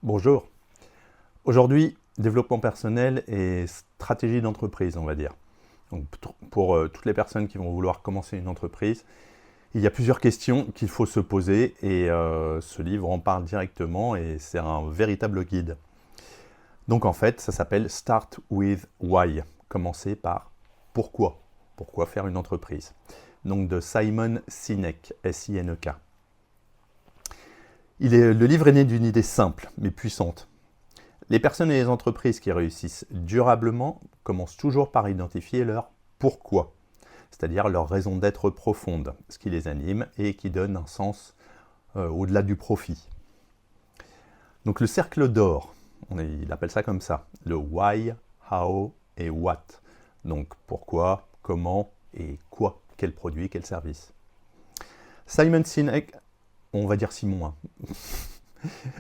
Bonjour. Aujourd'hui, développement personnel et stratégie d'entreprise, on va dire. Donc, pour toutes les personnes qui vont vouloir commencer une entreprise, il y a plusieurs questions qu'il faut se poser et ce livre en parle directement et c'est un véritable guide. Donc en fait, ça s'appelle Start with Why. Commencer par pourquoi. Pourquoi faire une entreprise. Donc de Simon Sinek, S-I-N-E-K. Le livre est né d'une idée simple mais puissante. Les personnes et les entreprises qui réussissent durablement commencent toujours par identifier leur pourquoi, c'est-à-dire leur raison d'être profonde, ce qui les anime et qui donne un sens au-delà du profit. Donc le cercle d'or, il appelle ça comme ça, le why, how et what. Donc pourquoi, comment et quoi, quel produit, quel service. Simon Sinek, on va dire Simon, hein.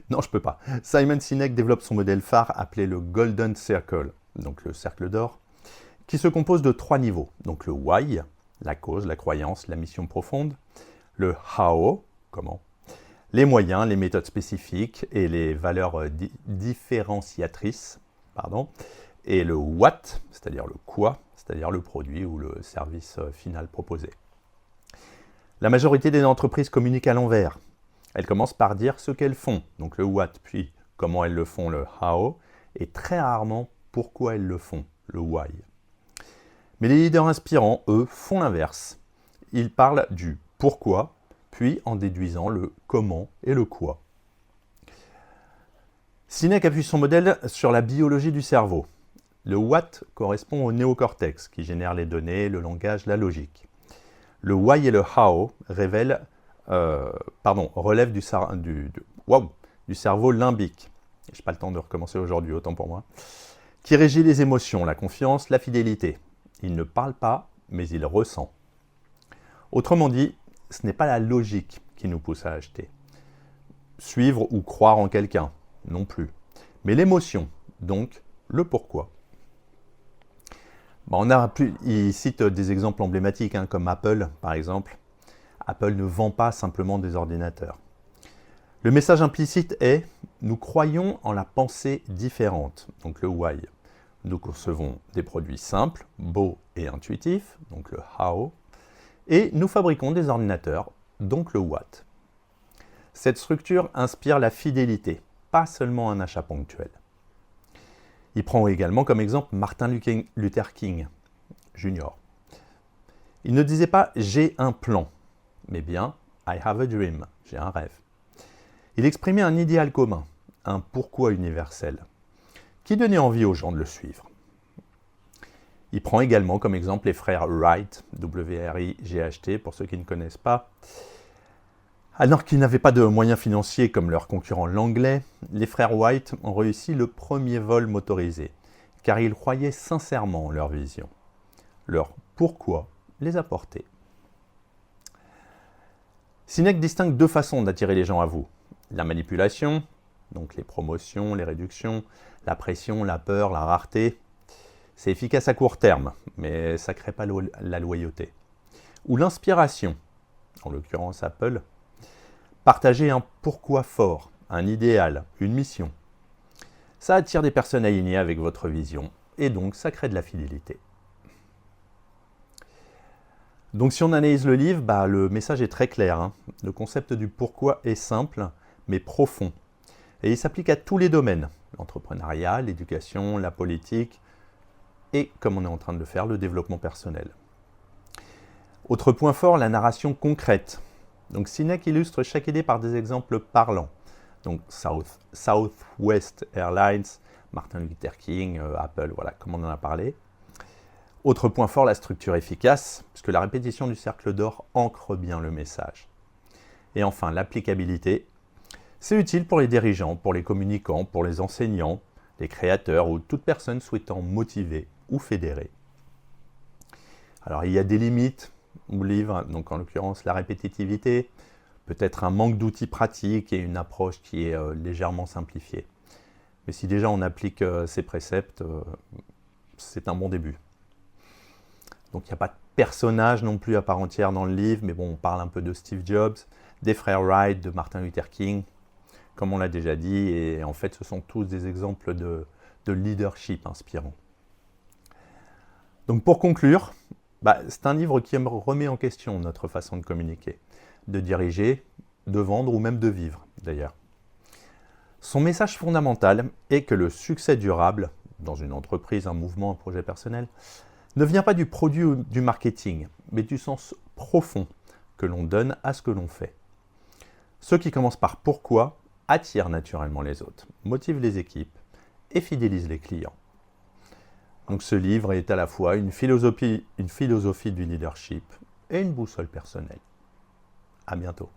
Non, je peux pas. Simon Sinek développe son modèle phare appelé le Golden Circle, donc le cercle d'or, qui se compose de 3 niveaux. Donc le why, la cause, la croyance, la mission profonde. Le how, comment. Les moyens, les méthodes spécifiques et les valeurs différenciatrices. Pardon. Et le what, c'est-à-dire le quoi, c'est-à-dire le produit ou le service final proposé. La majorité des entreprises communiquent à l'envers. Elles commencent par dire ce qu'elles font, donc le what, puis comment elles le font, le how, et très rarement pourquoi elles le font, le why. Mais les leaders inspirants, eux, font l'inverse. Ils parlent du pourquoi, puis en déduisant le comment et le quoi. Sinek appuie son modèle sur la biologie du cerveau. Le what correspond au néocortex, qui génère les données, le langage, la logique. Le why et le how relèvent du cerveau limbique. Je n'ai pas le temps de recommencer aujourd'hui, autant pour moi. Qui régit les émotions, la confiance, la fidélité. Il ne parle pas, mais il ressent. Autrement dit, ce n'est pas la logique qui nous pousse à acheter. Suivre ou croire en quelqu'un, non plus. Mais l'émotion, donc le pourquoi. Il cite des exemples emblématiques, comme Apple, par exemple. Apple ne vend pas simplement des ordinateurs. Le message implicite est « Nous croyons en la pensée différente », donc le why. Nous concevons des produits simples, beaux et intuitifs, donc le how. Et nous fabriquons des ordinateurs, donc le what. Cette structure inspire la fidélité, pas seulement un achat ponctuel. Il prend également comme exemple Martin Luther King Jr. Il ne disait pas « j'ai un plan », mais bien « I have a dream », j'ai un rêve. Il exprimait un idéal commun, un pourquoi universel, qui donnait envie aux gens de le suivre. Il prend également comme exemple les frères Wright, W-R-I-G-H-T, pour ceux qui ne connaissent pas. Alors qu'ils n'avaient pas de moyens financiers comme leurs concurrents l'anglais, les frères Wright ont réussi le premier vol motorisé, car ils croyaient sincèrement en leur vision. Leur pourquoi les a portés. Sinek distingue 2 façons d'attirer les gens à vous. La manipulation, donc les promotions, les réductions, la pression, la peur, la rareté. C'est efficace à court terme, mais ça ne crée pas la loyauté. Ou l'inspiration, en l'occurrence Apple. Partager un pourquoi fort, un idéal, une mission. Ça attire des personnes alignées avec votre vision, et donc ça crée de la fidélité. Donc si on analyse le livre, le message est très clair. Le concept du pourquoi est simple, mais profond. Et il s'applique à tous les domaines. L'entrepreneuriat, l'éducation, la politique, et, comme on est en train de le faire, le développement personnel. Autre point fort, la narration concrète. Donc Sinek illustre chaque idée par des exemples parlants. Donc Southwest Airlines, Martin Luther King, Apple, voilà, comme on en a parlé. Autre point fort, la structure efficace, puisque la répétition du cercle d'or ancre bien le message. Et enfin, l'applicabilité. C'est utile pour les dirigeants, pour les communicants, pour les enseignants, les créateurs ou toute personne souhaitant motiver ou fédérer. Alors, il y a des limites au livre, donc en l'occurrence la répétitivité, peut-être un manque d'outils pratiques et une approche qui est légèrement simplifiée. Mais si déjà on applique ces préceptes, c'est un bon début. Donc il n'y a pas de personnage non plus à part entière dans le livre, mais bon, on parle un peu de Steve Jobs, des frères Wright, de Martin Luther King. comme on l'a déjà dit, et en fait ce sont tous des exemples de leadership inspirant. Donc pour conclure, c'est un livre qui remet en question notre façon de communiquer, de diriger, de vendre ou même de vivre d'ailleurs. Son message fondamental est que le succès durable, dans une entreprise, un mouvement, un projet personnel, ne vient pas du produit ou du marketing, mais du sens profond que l'on donne à ce que l'on fait. Ceux qui commencent par pourquoi attirent naturellement les autres, motivent les équipes et fidélisent les clients. Donc ce livre est à la fois une philosophie du leadership et une boussole personnelle. À bientôt.